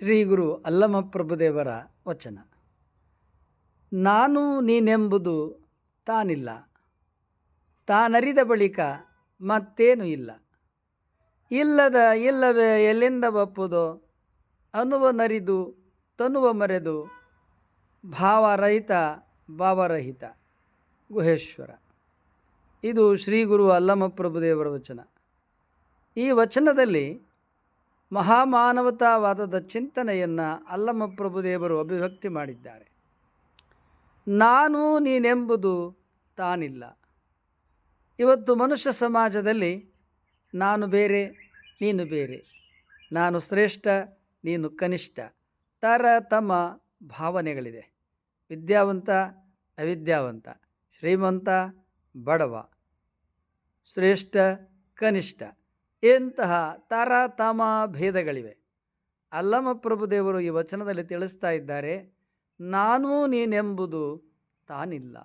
ಶ್ರೀ ಗುರು ಅಲ್ಲಮಪ್ರಭುದೇವರ ವಚನ. ನಾನು ನೀನೆಂಬುದು ತಾನಿಲ್ಲ, ತಾನರಿದ ಬಳಿಕ ಮತ್ತೇನು ಇಲ್ಲ. ಇಲ್ಲದ ಇಲ್ಲವೇ ಎಲ್ಲಿಂದ ಬಪ್ಪುದೋ, ಅನ್ನುವ ನರಿದು ತನುವ ಮರೆದು, ಭಾವರಹಿತ ಭಾವರಹಿತ. ಗುಹೇಶ್ವರ. ಇದು ಶ್ರೀ ಗುರು ಅಲ್ಲಮಪ್ರಭುದೇವರ ವಚನ. ಈ ವಚನದಲ್ಲಿ ಮಹಾಮಾನವತಾವಾದದ ಚಿಂತನೆಯನ್ನು ಅಲ್ಲಮಪ್ರಭುದೇವರು ಅಭಿವ್ಯಕ್ತಿ ಮಾಡಿದ್ದಾರೆ. ನಾನು ನೀನೆಂಬುದು ತಾನಿಲ್ಲ. ಇವತ್ತು ಮನುಷ್ಯ ಸಮಾಜದಲ್ಲಿ ನಾನು ಬೇರೆ, ನೀನು ಬೇರೆ, ನಾನು ಶ್ರೇಷ್ಠ, ನೀನು ಕನಿಷ್ಠ, ತರತಮ ಭಾವನೆಗಳಿದೆ. ವಿದ್ಯಾವಂತ ಅವಿದ್ಯಾವಂತ, ಶ್ರೀಮಂತ ಬಡವ, ಶ್ರೇಷ್ಠ ಕನಿಷ್ಠ, ಇಂತಹ ತರತಮ ಭೇದಗಳಿವೆ. ಅಲ್ಲಮಪ್ರಭುದೇವರು ಈ ವಚನದಲ್ಲಿ ತಿಳಿಸ್ತಾ ಇದ್ದಾರೆ, ನಾನು ನೀನೆಂಬುದು ತಾನಿಲ್ಲ.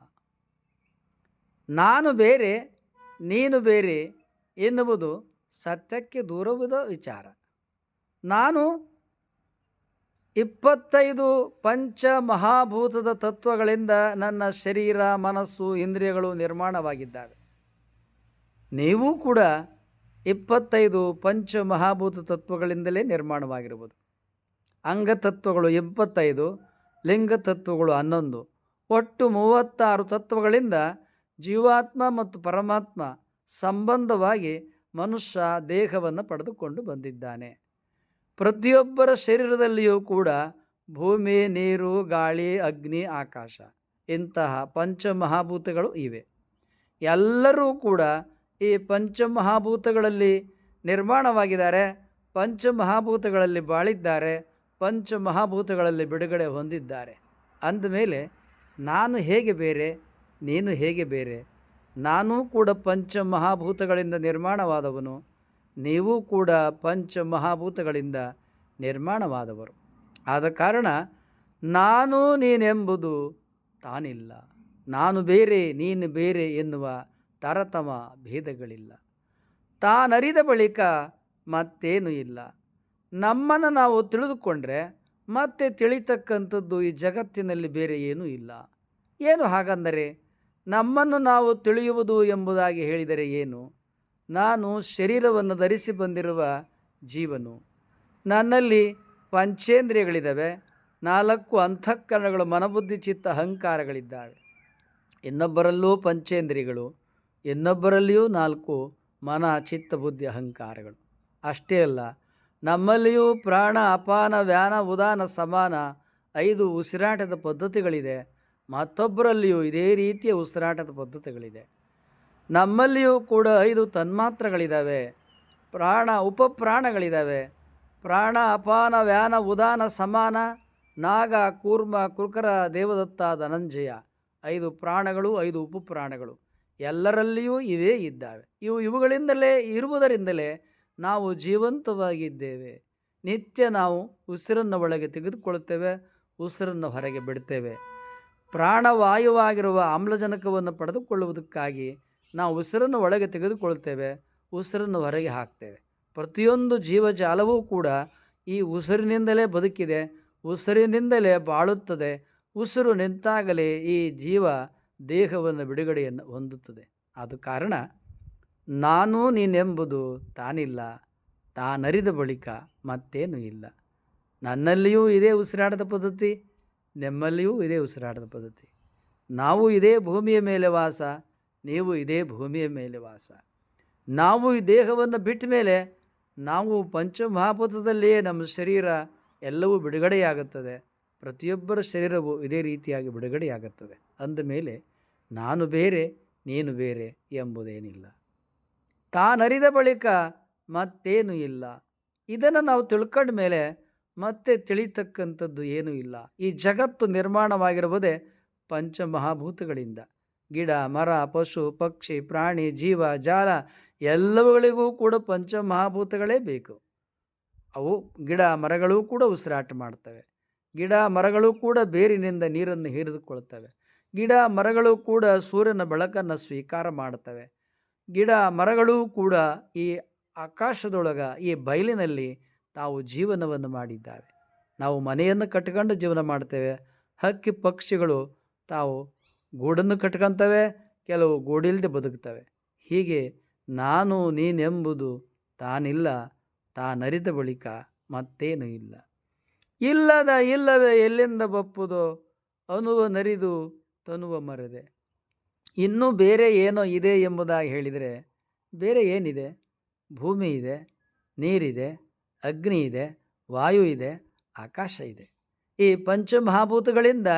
ನಾನು ಬೇರೆ, ನೀನು ಬೇರೆ ಎನ್ನುವುದು ಸತ್ಯಕ್ಕೆ ದೂರವಿದ ವಿಚಾರ. ನಾನು 25 ಪಂಚ ಮಹಾಭೂತದ ತತ್ವಗಳಿಂದ ನನ್ನ ಶರೀರ, ಮನಸ್ಸು, ಇಂದ್ರಿಯಗಳು ನಿರ್ಮಾಣವಾಗಿದ್ದಾವೆ. ನೀವು ಕೂಡ 25 ಪಂಚ ಮಹಾಭೂತ ತತ್ವಗಳಿಂದಲೇ ನಿರ್ಮಾಣವಾಗಿರುವುದು. ಅಂಗತತ್ವಗಳು 25, ಲಿಂಗ ತತ್ವಗಳು 11, ಒಟ್ಟು 36 ತತ್ವಗಳಿಂದ ಜೀವಾತ್ಮ ಮತ್ತು ಪರಮಾತ್ಮ ಸಂಬಂಧವಾಗಿ ಮನುಷ್ಯ ದೇಹವನ್ನು ಪಡೆದುಕೊಂಡು ಬಂದಿದ್ದಾನೆ. ಪ್ರತಿಯೊಬ್ಬರ ಶರೀರದಲ್ಲಿಯೂ ಕೂಡ ಭೂಮಿ, ನೀರು, ಗಾಳಿ, ಅಗ್ನಿ, ಆಕಾಶ ಇಂತಹ ಪಂಚಮಹಾಭೂತಗಳು ಇವೆ. ಎಲ್ಲರೂ ಕೂಡ ಈ ಪಂಚಮಹಾಭೂತಗಳಲ್ಲಿ ನಿರ್ಮಾಣವಾಗಿದ್ದಾರೆ, ಪಂಚಮಹಾಭೂತಗಳಲ್ಲಿ ಬಾಳಿದ್ದಾರೆ, ಪಂಚಮಹಾಭೂತಗಳಲ್ಲಿ ಬಿಡುಗಡೆ ಹೊಂದಿದ್ದಾರೆ. ಅಂದಮೇಲೆ ನಾನು ಹೇಗೆ ಬೇರೆ, ನೀನು ಹೇಗೆ ಬೇರೆ? ನಾನೂ ಕೂಡ ಪಂಚಮಹಾಭೂತಗಳಿಂದ ನಿರ್ಮಾಣವಾದವನು, ನೀವು ಕೂಡ ಪಂಚಮಹಾಭೂತಗಳಿಂದ ನಿರ್ಮಾಣವಾದವರು. ಆದ ಕಾರಣ ನಾನು ನೀನೆಂಬುದು ತಾನಿಲ್ಲ. ನಾನು ಬೇರೆ, ನೀನು ಬೇರೆ ಎನ್ನುವ ತಾರತಮ ಭೇದಗಳಿಲ್ಲ. ತಾನರಿದ ಬಳಿಕ ಮತ್ತೇನು ಇಲ್ಲ. ನಮ್ಮನ್ನು ನಾವು ತಿಳಿದುಕೊಂಡ್ರೆ ಮತ್ತೆ ತಿಳಿತಕ್ಕಂಥದ್ದು ಈ ಜಗತ್ತಿನಲ್ಲಿ ಬೇರೆ ಏನೂ ಇಲ್ಲ. ಏನು ಹಾಗಂದರೆ, ನಮ್ಮನ್ನು ನಾವು ತಿಳಿಯುವುದು ಎಂಬುದಾಗಿ ಹೇಳಿದರೆ ಏನು? ನಾನು ಶರೀರವನ್ನು ಧರಿಸಿ ಬಂದಿರುವ ಜೀವನು. ನನ್ನಲ್ಲಿ ಪಂಚೇಂದ್ರಿಯಗಳಿದ್ದಾವೆ, 4 ಅಂತಃಕರಣಗಳು, ಮನಬುದ್ಧಿ ಚಿತ್ತ ಅಹಂಕಾರಗಳಿದ್ದಾವೆ. ಇನ್ನೊಬ್ಬರಲ್ಲೂ ಪಂಚೇಂದ್ರಿಯಗಳು, ಇನ್ನೊಬ್ಬರಲ್ಲಿಯೂ 4 ಮನ ಚಿತ್ತ ಬುದ್ಧಿ ಅಹಂಕಾರಗಳು. ಅಷ್ಟೇ ಅಲ್ಲ, ನಮ್ಮಲ್ಲಿಯೂ ಪ್ರಾಣ, ಅಪಾನ, ವ್ಯಾನ, ಉದಾನ, ಸಮಾನ 5 ಉಸಿರಾಟದ ಪದ್ಧತಿಗಳಿದೆ. ಮತ್ತೊಬ್ಬರಲ್ಲಿಯೂ ಇದೇ ರೀತಿಯ ಉಸಿರಾಟದ ಪದ್ಧತಿಗಳಿದೆ. ನಮ್ಮಲ್ಲಿಯೂ ಕೂಡ 5 ತನ್ಮಾತ್ರಗಳಿದ್ದಾವೆ, ಪ್ರಾಣ, ಉಪಪ್ರಾಣಗಳಿದ್ದಾವೆ. ಪ್ರಾಣ, ಅಪಾನ, ವ್ಯಾನ, ಉದಾನ, ಸಮಾನ, ನಾಗ, ಕೂರ್ಮ, ಕುರ್ಕರ, ದೇವದತ್ತ, ಧನಂಜಯ 5 ಪ್ರಾಣಗಳು, 5 ಉಪಪ್ರಾಣಗಳು ಎಲ್ಲರಲ್ಲಿಯೂ ಇವೇ ಇದ್ದಾವೆ. ಇವುಗಳಿಂದಲೇ ಇರುವುದರಿಂದಲೇ ನಾವು ಜೀವಂತವಾಗಿದ್ದೇವೆ. ನಿತ್ಯ ನಾವು ಉಸಿರನ್ನು ಒಳಗೆ ತೆಗೆದುಕೊಳ್ಳುತ್ತೇವೆ, ಉಸಿರನ್ನು ಹೊರಗೆ ಬಿಡ್ತೇವೆ. ಪ್ರಾಣವಾಯುವಾಗಿರುವ ಆಮ್ಲಜನಕವನ್ನು ಪಡೆದುಕೊಳ್ಳುವುದಕ್ಕಾಗಿ ನಾವು ಉಸಿರನ್ನು ಒಳಗೆ ತೆಗೆದುಕೊಳ್ಳುತ್ತೇವೆ, ಉಸಿರನ್ನು ಹೊರಗೆ ಹಾಕ್ತೇವೆ. ಪ್ರತಿಯೊಂದು ಜೀವಜಾಲವೂ ಕೂಡ ಈ ಉಸಿರಿನಿಂದಲೇ ಬದುಕಿದೆ, ಉಸಿರಿನಿಂದಲೇ ಬಾಳುತ್ತದೆ. ಉಸಿರು ನಿಂತಾಗಲೇ ಈ ಜೀವ ದೇಹವನ್ನು ಬಿಡುಗಡೆಯನ್ನು ಹೊಂದುತ್ತದೆ. ಆದ ಕಾರಣ ನಾನು ನೀನೆಂಬುದು ತಾನಿಲ್ಲ, ತಾನರಿದ ಬಳಿಕ ಮತ್ತೇನೂ ಇಲ್ಲ. ನನ್ನಲ್ಲಿಯೂ ಇದೇ ಉಸಿರಾಟದ ಪದ್ಧತಿ, ನಿಮ್ಮಲ್ಲಿಯೂ ಇದೇ ಉಸಿರಾಟದ ಪದ್ಧತಿ. ನಾವು ಇದೇ ಭೂಮಿಯ ಮೇಲೆ ವಾಸ, ನೀವು ಇದೇ ಭೂಮಿಯ ಮೇಲೆ ವಾಸ. ನಾವು ಈ ದೇಹವನ್ನು ಬಿಟ್ಟ ಮೇಲೆ ನಾವು ಪಂಚಮಹಾಭೂತದಲ್ಲಿಯೇ ನಮ್ಮ ಶರೀರ ಎಲ್ಲವೂ ಬಿಡುಗಡೆಯಾಗುತ್ತದೆ. ಪ್ರತಿಯೊಬ್ಬರ ಶರೀರವು ಇದೇ ರೀತಿಯಾಗಿ ಬಿಡುಗಡೆಯಾಗುತ್ತದೆ. ಅಂದಮೇಲೆ ನಾನು ಬೇರೆ, ನೀನು ಬೇರೆ ಎಂಬುದೇನಿಲ್ಲ. ತಾನರಿದ ಬಳಿಕ ಮತ್ತೇನೂ ಇಲ್ಲ. ಇದನ್ನು ನಾವು ತಿಳ್ಕೊಂಡ ಮೇಲೆ ಮತ್ತೆ ತಿಳಿತಕ್ಕಂಥದ್ದು ಏನೂ ಇಲ್ಲ. ಈ ಜಗತ್ತು ನಿರ್ಮಾಣವಾಗಿರುವುದೇ ಪಂಚಮಹಾಭೂತಗಳಿಂದ. ಗಿಡ, ಮರ, ಪಶು, ಪಕ್ಷಿ, ಪ್ರಾಣಿ, ಜೀವ, ಜಾಲ ಎಲ್ಲವುಗಳಿಗೂ ಕೂಡ ಪಂಚಮಹಾಭೂತಗಳೇ ಬೇಕು. ಅವು ಗಿಡ ಮರಗಳೂ ಕೂಡ ಉಸಿರಾಟ ಮಾಡ್ತವೆ. ಗಿಡ ಮರಗಳು ಕೂಡ ಬೇರಿನಿಂದ ನೀರನ್ನು ಹೀರಿದುಕೊಳ್ತವೆ. ಗಿಡ ಮರಗಳು ಕೂಡ ಸೂರ್ಯನ ಬೆಳಕನ್ನು ಸ್ವೀಕಾರ ಮಾಡ್ತವೆ. ಗಿಡ ಮರಗಳೂ ಕೂಡ ಈ ಆಕಾಶದೊಳಗ, ಈ ಬಯಲಿನಲ್ಲಿ ತಾವು ಜೀವನವನ್ನು ಮಾಡಿದ್ದಾವೆ. ನಾವು ಮನೆಯನ್ನು ಕಟ್ಕೊಂಡು ಜೀವನ ಮಾಡ್ತೇವೆ. ಹಕ್ಕಿ ಪಕ್ಷಿಗಳು ತಾವು ಗೂಡನ್ನು ಕಟ್ಕೊಳ್ತವೆ, ಕೆಲವು ಗೂಡಿಲ್ಲದೆ ಬದುಕ್ತವೆ. ಹೀಗೆ ನಾನು ನೀನೆಂಬುದು ತಾನಿಲ್ಲ, ತಾನರಿತ ಬಳಿಕ ಮತ್ತೇನೂ ಇಲ್ಲ. ಇಲ್ಲದ ಇಲ್ಲವೇ ಎಲ್ಲಿಂದ ಬಪ್ಪುದೋ, ಅನುವ ನರಿದು ತನುವ ಮರೆದೆ. ಇನ್ನೂ ಬೇರೆ ಏನೋ ಇದೆ ಎಂಬುದಾಗಿ ಹೇಳಿದರೆ ಬೇರೆ ಏನಿದೆ? ಭೂಮಿ ಇದೆ, ನೀರಿದೆ, ಅಗ್ನಿ ಇದೆ, ವಾಯು ಇದೆ, ಆಕಾಶ ಇದೆ. ಈ ಪಂಚಮಹಾಭೂತಗಳಿಂದ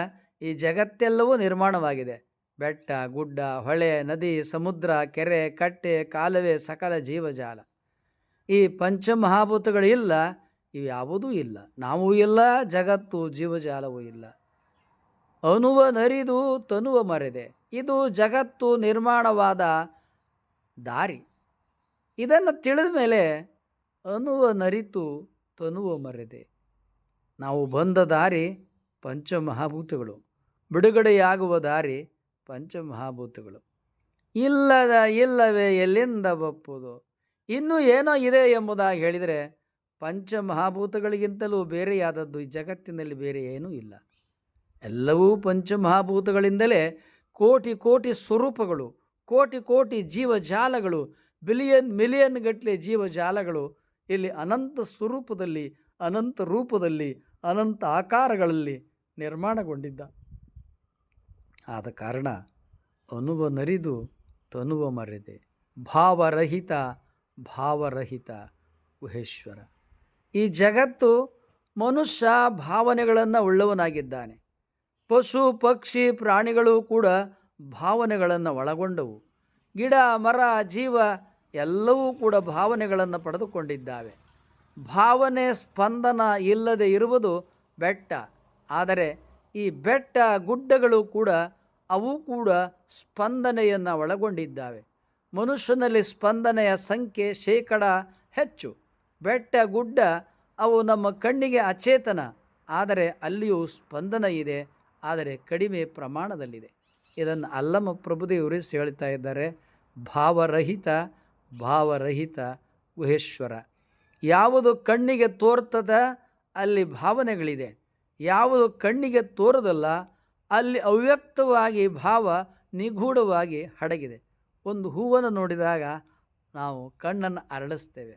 ಈ ಜಗತ್ತೆಲ್ಲವೂ ನಿರ್ಮಾಣವಾಗಿದೆ. ಬೆಟ್ಟ, ಗುಡ್ಡ, ಹೊಳೆ, ನದಿ, ಸಮುದ್ರ, ಕೆರೆ, ಕಟ್ಟೆ, ಕಾಲುವೆ, ಸಕಲ ಜೀವಜಾಲ. ಈ ಪಂಚಮಹಾಭೂತಗಳಿಲ್ಲ, ಇವು ಯಾವುದೂ ಇಲ್ಲ. ನಾವೂ ಇಲ್ಲ, ಜಗತ್ತು ಜೀವಜಾಲವೂ ಇಲ್ಲ. ಅನುವ ನರಿದು ತನುವ ಮರೆದೆ. ಇದು ಜಗತ್ತು ನಿರ್ಮಾಣವಾದ ದಾರಿ. ಇದನ್ನು ತಿಳಿದ ಮೇಲೆ ಅನುವ ನರಿತು ತನುವ ಮರೆದೆ. ನಾವು ಬಂದ ದಾರಿ ಪಂಚಮಹಾಭೂತಗಳು, ಬಿಡುಗಡೆಯಾಗುವ ದಾರಿ ಪಂಚಮಹಾಭೂತಗಳು. ಇಲ್ಲದ ಇಲ್ಲವೇ ಎಲ್ಲಿಂದ ಬಪ್ಪುದು. ಇನ್ನೂ ಏನೋ ಇದೆ ಎಂಬುದಾಗಿ ಹೇಳಿದರೆ ಪಂಚಮಹಾಭೂತಗಳಿಗಿಂತಲೂ ಬೇರೆಯಾದದ್ದು ಈ ಜಗತ್ತಿನಲ್ಲಿ ಬೇರೆ ಏನೂ ಇಲ್ಲ. ಎಲ್ಲವೂ ಪಂಚಮಹಾಭೂತಗಳಿಂದಲೇ ಕೋಟಿ ಕೋಟಿ ಸ್ವರೂಪಗಳು, ಕೋಟಿ ಕೋಟಿ ಜೀವಜಾಲಗಳು, ಬಿಲಿಯನ್ ಮಿಲಿಯನ್ ಗಟ್ಟಲೆ ಜೀವಜಾಲಗಳು ಇಲ್ಲಿ ಅನಂತ ಸ್ವರೂಪದಲ್ಲಿ, ಅನಂತ ರೂಪದಲ್ಲಿ, ಅನಂತ ಆಕಾರಗಳಲ್ಲಿ ನಿರ್ಮಾಣಗೊಂಡಿದ್ದ. ಆದ ಕಾರಣ ಅನುವ ನರಿದು ತನುವ ಮರೆದೆ. ಭಾವರಹಿತ ಭಾವರಹಿತ ಗುಹೇಶ್ವರ. ಈ ಜಗತ್ತು ಮನುಷ್ಯ ಭಾವನೆಗಳನ್ನು ಉಳ್ಳವನಾಗಿದ್ದಾನೆ. ಪಶು ಪಕ್ಷಿ ಪ್ರಾಣಿಗಳು ಕೂಡ ಭಾವನೆಗಳನ್ನು ಒಳಗೊಂಡವು. ಗಿಡ ಮರ ಜೀವ ಎಲ್ಲವೂ ಕೂಡ ಭಾವನೆಗಳನ್ನು ಪಡೆದುಕೊಂಡಿದ್ದಾವೆ. ಭಾವನೆ ಸ್ಪಂದನ ಇಲ್ಲದೆ ಇರುವುದು ಬೆಟ್ಟ. ಆದರೆ ಈ ಬೆಟ್ಟ ಗುಡ್ಡಗಳು ಕೂಡ ಅವು ಕೂಡ ಸ್ಪಂದನೆಯನ್ನು ಒಳಗೊಂಡಿದ್ದಾವೆ. ಮನುಷ್ಯನಲ್ಲಿ ಸ್ಪಂದನೆಯ ಸಂಖ್ಯೆ ಶೇಕಡ ಹೆಚ್ಚು. ಬೆಟ್ಟ ಗುಡ್ಡ ಅವು ನಮ್ಮ ಕಣ್ಣಿಗೆ ಅಚೇತನ, ಆದರೆ ಅಲ್ಲಿಯೂ ಸ್ಪಂದನ ಇದೆ, ಆದರೆ ಕಡಿಮೆ ಪ್ರಮಾಣದಲ್ಲಿದೆ. ಇದನ್ನು ಅಲ್ಲಮ ಪ್ರಭುದೇವರು ಹೇಳ್ತಾ ಇದ್ದಾರೆ. ಭಾವರಹಿತ ಭಾವರಹಿತ ಗುಹೇಶ್ವರ. ಯಾವುದು ಕಣ್ಣಿಗೆ ತೋರ್ತದ ಅಲ್ಲಿ ಭಾವನೆಗಳಿದೆ, ಯಾವುದು ಕಣ್ಣಿಗೆ ತೋರದಲ್ಲ ಅಲ್ಲಿ ಅವ್ಯಕ್ತವಾಗಿ ಭಾವ ನಿಗೂಢವಾಗಿ ಅಡಗಿದೆ. ಒಂದು ಹೂವನ್ನು ನೋಡಿದಾಗ ನಾವು ಕಣ್ಣನ್ನು ಅರಳಿಸ್ತೇವೆ,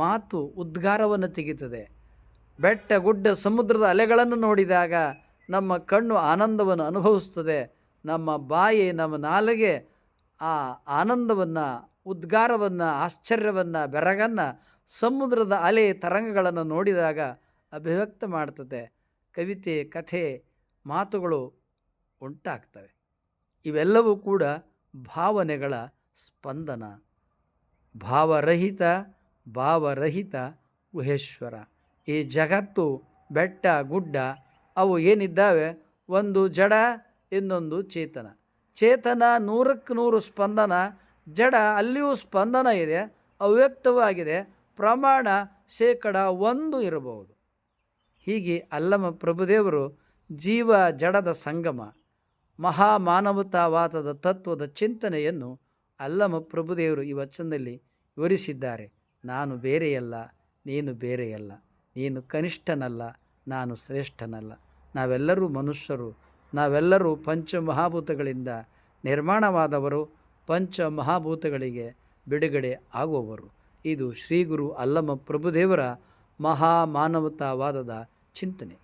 ಮಾತು ಉದ್ಗಾರವನ್ನು ತೆಗೆಯುತ್ತದೆ. ಬೆಟ್ಟ ಗುಡ್ಡ ಸಮುದ್ರದ ಅಲೆಗಳನ್ನು ನೋಡಿದಾಗ ನಮ್ಮ ಕಣ್ಣು ಆನಂದವನ್ನು ಅನುಭವಿಸ್ತದೆ. ನಮ್ಮ ಬಾಯಿ, ನಮ್ಮ ನಾಲಿಗೆ ಆ ಆನಂದವನ್ನು, ಉದ್ಗಾರವನ್ನು, ಆಶ್ಚರ್ಯವನ್ನು, ಬೆರಗನ್ನು ಸಮುದ್ರದ ಅಲೆ ತರಂಗಗಳನ್ನು ನೋಡಿದಾಗ ಅಭಿವ್ಯಕ್ತ ಮಾಡ್ತದೆ. ಕವಿತೆ, ಕಥೆ, ಮಾತುಗಳು ಉಂಟಾಗ್ತವೆ. ಇವೆಲ್ಲವೂ ಕೂಡ ಭಾವನೆಗಳ ಸ್ಪಂದನ. ಭಾವರಹಿತ ಭಾವರಹಿತ ಗುಹೇಶ್ವರ. ಈ ಜಗತ್ತು ಬೆಟ್ಟ ಗುಡ್ಡ ಅವು ಏನಿದ್ದಾವೆ, ಒಂದು ಜಡ, ಇನ್ನೊಂದು ಚೇತನ. ಚೇತನ 100% ಸ್ಪಂದನ, ಜಡ ಅಲ್ಲಿಯೂ ಸ್ಪಂದನ ಇದೆ, ಅವ್ಯಕ್ತವಾಗಿದೆ, ಪ್ರಮಾಣ ಶೇಕಡ 1 ಇರಬಹುದು. ಹೀಗೆ ಅಲ್ಲಮ ಪ್ರಭುದೇವರು ಜೀವ ಜಡದ ಸಂಗಮ, ಮಹಾಮಾನವತಾವಾದದ ತತ್ವದ ಚಿಂತನೆಯನ್ನು ಅಲ್ಲಮ ಪ್ರಭುದೇವರು ಈ ವಚನದಲ್ಲಿ ವಿವರಿಸಿದ್ದಾರೆ. ನಾನು ಬೇರೆಯಲ್ಲ, ನೀನು ಬೇರೆಯಲ್ಲ, ನೀನು ಕನಿಷ್ಠನಲ್ಲ, ನಾನು ಶ್ರೇಷ್ಠನಲ್ಲ. ನಾವೆಲ್ಲರೂ ಮನುಷ್ಯರು, ನಾವೆಲ್ಲರೂ ಪಂಚಮಹಾಭೂತಗಳಿಂದ ನಿರ್ಮಾಣವಾದವರು, ಪಂಚಮಹಾಭೂತಗಳಿಗೆ ಬಿಡುಗಡೆ ಆಗುವವರು. ಇದು ಶ್ರೀ ಗುರು ಅಲ್ಲಮ ಪ್ರಭುದೇವರ ಮಹಾಮಾನವತಾವಾದದ ಚಿಂತನೆ.